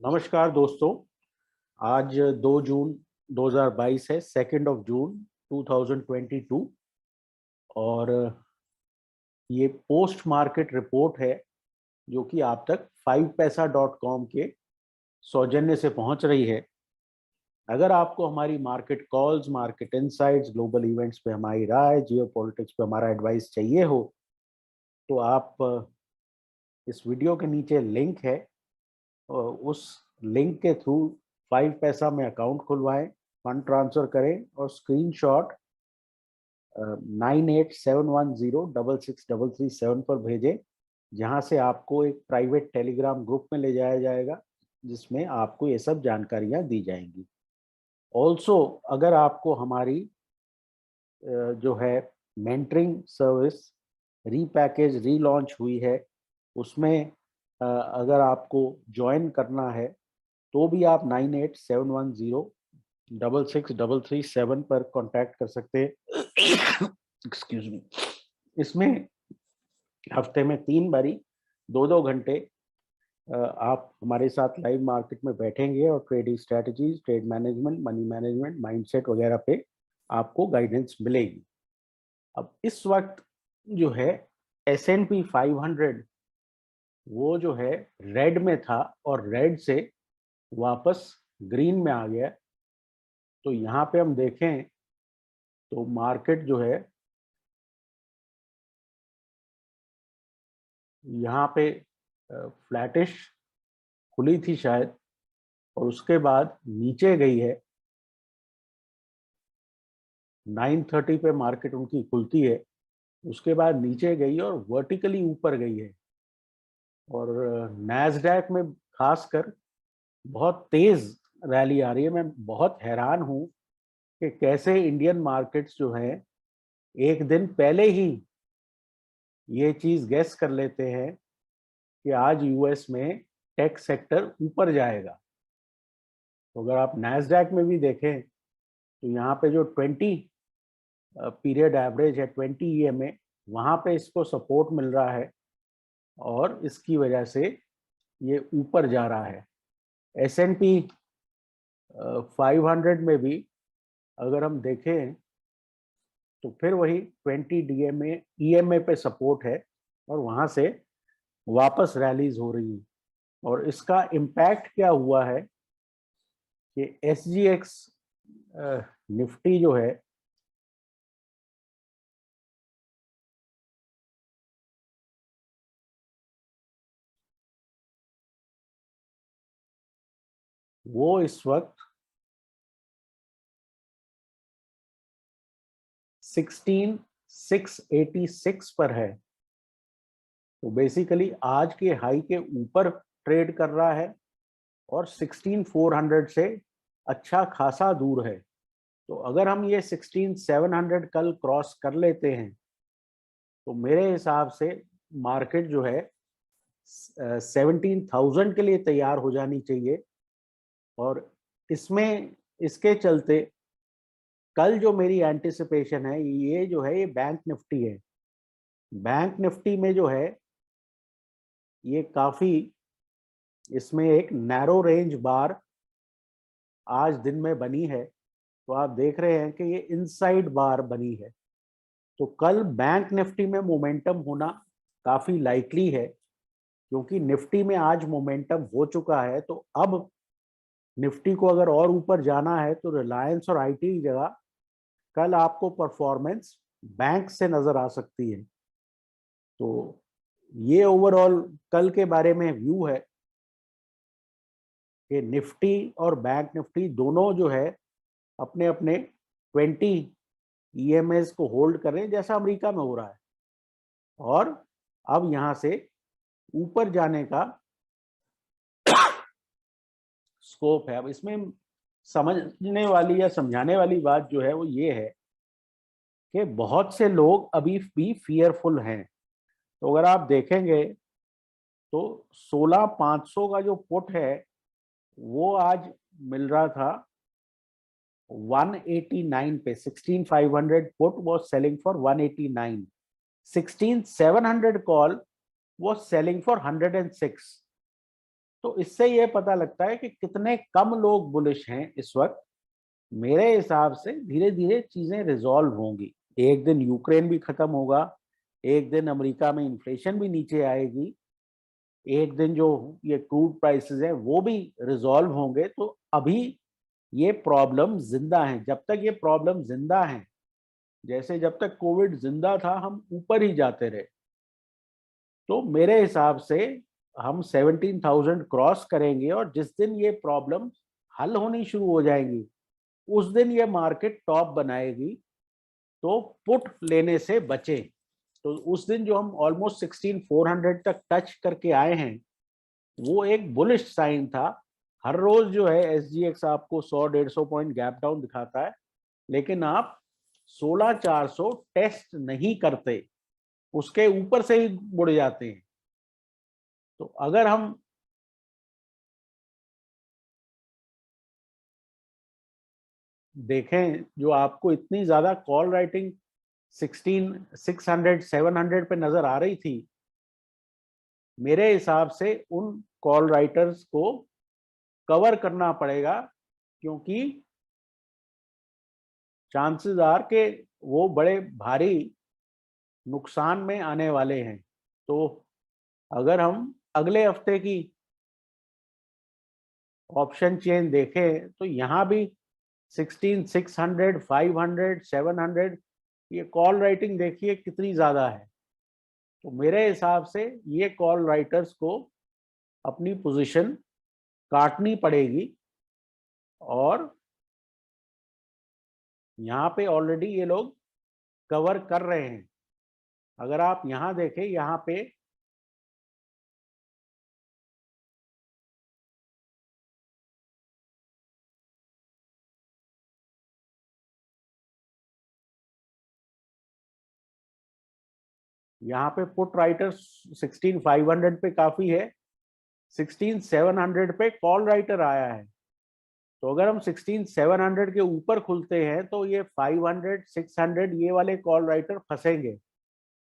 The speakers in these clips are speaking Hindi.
नमस्कार दोस्तों। आज 2 जून 2022 है, 2 जून 2022। और ये पोस्ट मार्केट रिपोर्ट है जो कि आप तक 5paisa.com के सौजन्य से पहुंच रही है। अगर आपको हमारी market calls, market insights, global events पे हमारी राय, जियो पॉलिटिक्स पे हमारा एडवाइस चाहिए हो तो आप इस वीडियो के नीचे लिंक है, उस लिंक के थ्रू 5paisa में अकाउंट खुलवाएं, फंड ट्रांसफर करें और स्क्रीनशॉट 9871066337 पर भेजें, जहां से आपको एक प्राइवेट टेलीग्राम ग्रुप में ले जाया जाएगा जिसमें आपको ये सब जानकारियां दी जाएंगी। ऑल्सो अगर आपको हमारी जो है मेंटरिंग सर्विस रीपैकेज रीलॉन्च हुई है, उसमें अगर आपको ज्वाइन करना है तो भी आप 9871066337 पर कांटेक्ट कर सकते हैं। Excuse me. इसमें हफ्ते में 3 बारी 2-2 घंटे आप हमारे साथ लाइव मार्केट में बैठेंगे और trading strategies, trade management, money management, mindset वगैरह पे आपको गाइडेंस मिलेगी। अब इस वक्त जो है S&P 500 वो जो है रेड में था और रेड से वापस ग्रीन में आ गया। तो यहाँ पे हम देखें तो मार्केट जो है यहाँ पे फ्लैटिश खुली थी शायद, और उसके बाद नीचे गई है। 9:30 पे मार्केट उनकी खुलती है, उसके बाद नीचे गई और वर्टिकली ऊपर गई है। और नैस्डैक में खासकर बहुत तेज रैली आ रही है। मैं बहुत हैरान हूँ कि कैसे इंडियन मार्केट्स जो हैं एक दिन पहले ही ये चीज गेस कर लेते हैं कि आज यूएस में टेक सेक्टर ऊपर जाएगा। तो अगर आप नैस्डैक में भी देखें तो यहाँ पे जो 20 पीरियड एवरेज है, 20 EMA, वहाँ पे इसको सपोर्ट मिल रहा है और इसकी वजह से ये ऊपर जा रहा है। S&P 500 में भी अगर हम देखें तो फिर वही 20 EMA पे सपोर्ट है और वहाँ से वापस रैलीज हो रही है। और इसका इम्पैक्ट क्या हुआ है कि SGX निफ्टी जो है वो इस वक्त 16,686 पर है। तो बेसिकली आज के हाई के ऊपर ट्रेड कर रहा है और 16,400 से अच्छा खासा दूर है। तो अगर हम ये 16,700 कल क्रॉस कर लेते हैं तो मेरे हिसाब से मार्केट जो है 17,000 के लिए तैयार हो जानी चाहिए। और इसमें इसके चलते कल जो मेरी एंटिसिपेशन है ये जो है ये बैंक निफ्टी है। बैंक निफ्टी में जो है ये काफी, इसमें एक नैरो रेंज बार आज दिन में बनी है। तो आप देख रहे हैं कि ये इनसाइड बार बनी है। तो कल बैंक निफ्टी में मोमेंटम होना काफी लाइकली है, क्योंकि निफ्टी में आज मोमेंटम हो चुका है। तो अब निफ्टी को अगर और ऊपर जाना है तो रिलायंस और आईटी की जगह कल आपको परफॉर्मेंस बैंक से नजर आ सकती है। तो ये ओवरऑल कल के बारे में व्यू है कि निफ्टी और बैंक निफ्टी दोनों जो है अपने अपने 20 EMAs को होल्ड कर रहे हैं, जैसा अमेरिका में हो रहा है। और अब यहां से ऊपर जाने का स्कोप है। अब इसमें समझने वाली या समझाने वाली बात जो है वो ये है कि बहुत से लोग अभी भी फियरफुल हैं। तो अगर आप देखेंगे तो 16,500 का जो पुट है वो आज मिल रहा था 189 पे। 16,500 put was selling for 189, 16,700 call was selling for 106। तो इससे ये पता लगता है कि कितने कम लोग बुलिश हैं इस वक्त। मेरे हिसाब से धीरे धीरे चीजें रिजॉल्व होंगी। एक दिन यूक्रेन भी खत्म होगा, एक दिन अमेरिका में इन्फ्लेशन भी नीचे आएगी, एक दिन जो ये क्रूड प्राइसेस है वो भी रिजॉल्व होंगे। तो अभी ये प्रॉब्लम जिंदा है। जब तक ये प्रॉब्लम जिंदा है, जैसे जब तक कोविड जिंदा था हम ऊपर ही जाते रहे। तो मेरे हिसाब से हम 17,000 क्रॉस करेंगे, और जिस दिन ये प्रॉब्लम हल होनी शुरू हो जाएंगी उस दिन ये मार्केट टॉप बनाएगी। तो पुट लेने से बचे। तो उस दिन जो हम ऑलमोस्ट 16,400 तक टच करके आए हैं वो एक बुलिश साइन था। हर रोज जो है SGX आपको 100-150 पॉइंट गैप डाउन दिखाता है, लेकिन आप 16,400 टेस्ट नहीं करते, उसके ऊपर से ही मुड़ जाते हैं। तो अगर हम देखें, जो आपको इतनी ज्यादा कॉल राइटिंग 16,600 700 पे नजर आ रही थी, मेरे हिसाब से उन कॉल राइटर्स को कवर करना पड़ेगा, क्योंकि चांसेस आर के वो बड़े भारी नुकसान में आने वाले हैं। तो अगर हम अगले हफ्ते की ऑप्शन चेन देखें तो यहाँ भी 16,600 500 700 ये कॉल राइटिंग देखिए कितनी ज्यादा है। तो मेरे हिसाब से ये कॉल राइटर्स को अपनी पोजीशन काटनी पड़ेगी, और यहाँ पे ऑलरेडी ये लोग कवर कर रहे हैं। अगर आप यहाँ देखें, यहाँ पे पुट राइटर 16,500 पे काफी है, 16,700 पे कॉल राइटर आया है। तो अगर हम 16,700 के ऊपर खुलते हैं तो ये 500 600 ये वाले कॉल राइटर फंसेंगे।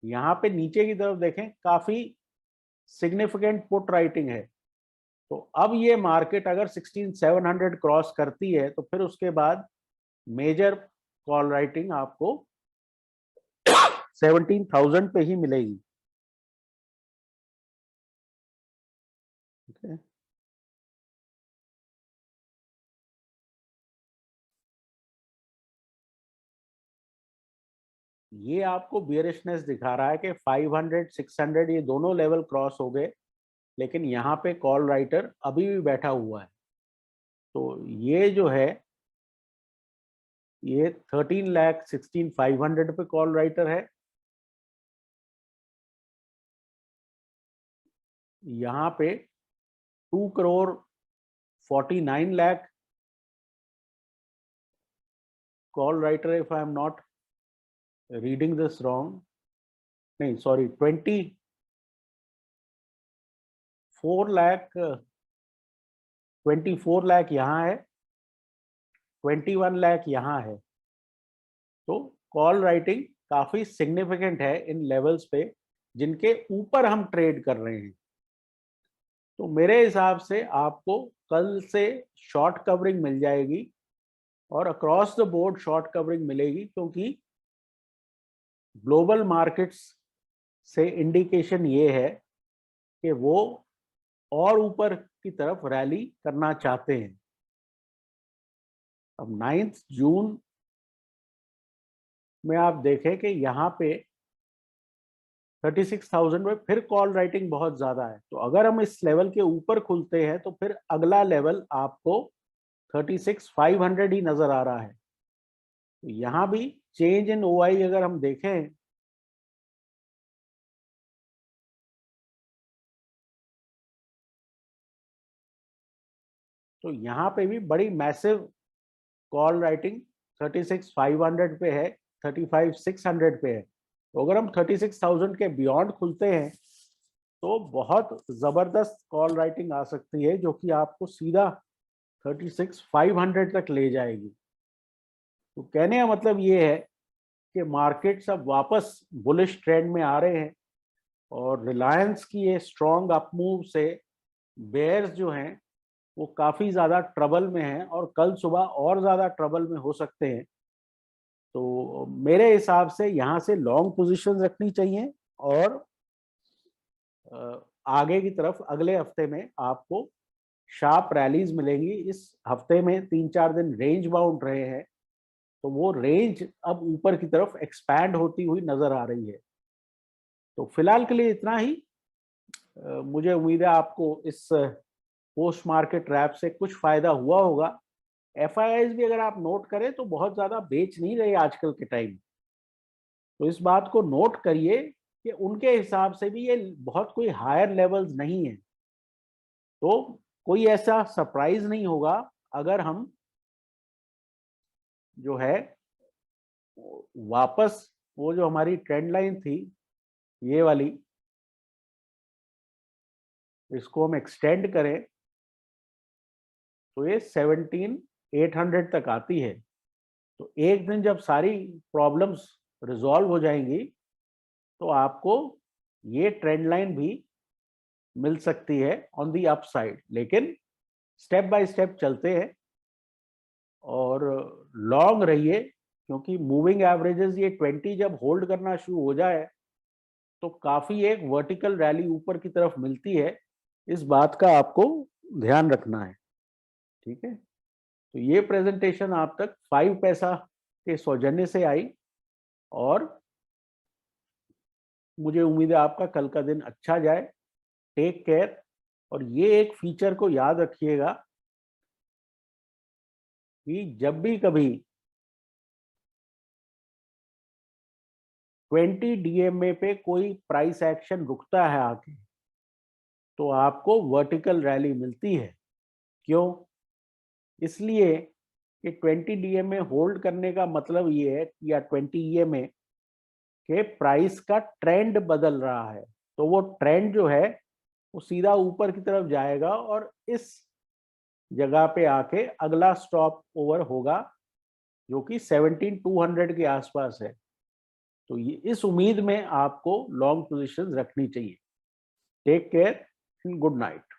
यहाँ पे नीचे की तरफ देखें, काफी सिग्निफिकेंट पुट राइटिंग है। तो अब ये मार्केट अगर 16,700 क्रॉस करती है तो फिर उसके बाद मेजर कॉल राइटिंग आपको 17,000 पे ही मिलेगी। ठीक है, ये आपको बियरिशनेस दिखा रहा है कि 500 600 ये दोनों लेवल क्रॉस हो गए, लेकिन यहाँ पे कॉल राइटर अभी भी बैठा हुआ है। तो ये जो है ये 13,16,500 पे कॉल राइटर है। यहाँ पे 2,49,00,000 call writer, if I am not reading this wrong, नहीं सॉरी 24 लाख यहाँ है, 21 लाख यहाँ है। तो कॉल राइटिंग काफी सिग्निफिकेंट है इन लेवल्स पे जिनके ऊपर हम ट्रेड कर रहे हैं। तो मेरे हिसाब से आपको कल से शॉर्ट कवरिंग मिल जाएगी, और across the board short covering मिलेगी, क्योंकि ग्लोबल मार्केट्स से इंडिकेशन ये है कि वो और ऊपर की तरफ रैली करना चाहते हैं। अब 9 जून में आप देखें कि यहाँ पे 36,000 में फिर कॉल राइटिंग बहुत ज्यादा है। तो अगर हम इस लेवल के ऊपर खुलते हैं तो फिर अगला लेवल आपको 36,500 ही नजर आ रहा है। तो यहाँ भी चेंज इन OI अगर हम देखें तो यहाँ पे भी बड़ी मैसिव कॉल राइटिंग 36,500 पे है, 35,600 पे है। तो अगर हम 36,000 के बियॉन्ड खुलते हैं तो बहुत जबरदस्त कॉल राइटिंग आ सकती है, जो कि आपको सीधा 36,500 तक ले जाएगी। तो कहने का मतलब ये है कि मार्केट सब वापस बुलिश ट्रेंड में आ रहे हैं, और रिलायंस की ये स्ट्रॉन्ग अप मूव से बेयर्स जो हैं वो काफी ज्यादा ट्रबल में हैं और कल सुबह और ज्यादा ट्रबल में हो सकते हैं। तो मेरे हिसाब से यहाँ से लॉन्ग पोजीशन रखनी चाहिए और आगे की तरफ अगले हफ्ते में आपको शार्प रैलीज मिलेंगी। इस हफ्ते में 3-4 दिन रेंज बाउंड रहे हैं, तो वो रेंज अब ऊपर की तरफ एक्सपैंड होती हुई नजर आ रही है। तो फिलहाल के लिए इतना ही। मुझे उम्मीद है आपको इस पोस्ट मार्केट रैप से कुछ फायदा हुआ होगा। एफआईआईज भी अगर आप नोट करें तो बहुत ज्यादा बेच नहीं रहे आजकल के टाइम, तो इस बात को नोट करिए कि उनके हिसाब से भी ये बहुत कोई हायर लेवल्स नहीं है। तो कोई ऐसा सरप्राइज नहीं होगा अगर हम जो है वापस वो जो हमारी ट्रेंड लाइन थी ये वाली, इसको हम एक्सटेंड करें तो ये 17,800 तक आती है। तो एक दिन जब सारी प्रॉब्लम्स रिजॉल्व हो जाएंगी तो आपको ये ट्रेंड लाइन भी मिल सकती है ऑन दी अपसाइड, लेकिन स्टेप बाय स्टेप चलते हैं और लॉन्ग रहिए, क्योंकि मूविंग एवरेजेस ये 20 जब होल्ड करना शुरू हो जाए तो काफी एक वर्टिकल रैली ऊपर की तरफ मिलती है। इस बात का आपको ध्यान रखना है, ठीक है। तो ये प्रेजेंटेशन आप तक 5 पैसा के सौजन्य से आई और मुझे उम्मीद है आपका कल का दिन अच्छा जाए। Take care. और ये एक फीचर को याद रखिएगा कि जब भी कभी 20 डीएमए पे कोई प्राइस एक्शन रुकता है आके, तो आपको वर्टिकल रैली मिलती है। क्यों? इसलिए कि 20 डीएमए होल्ड करने का मतलब ये है, या 20 ईएमए के प्राइस का ट्रेंड बदल रहा है, तो वो ट्रेंड जो है वो सीधा ऊपर की तरफ जाएगा और इस जगह पे आके अगला स्टॉप ओवर होगा जो कि 17,200 के आसपास है। तो ये इस उम्मीद में आपको लॉन्ग पोजीशंस रखनी चाहिए। Take care, good night.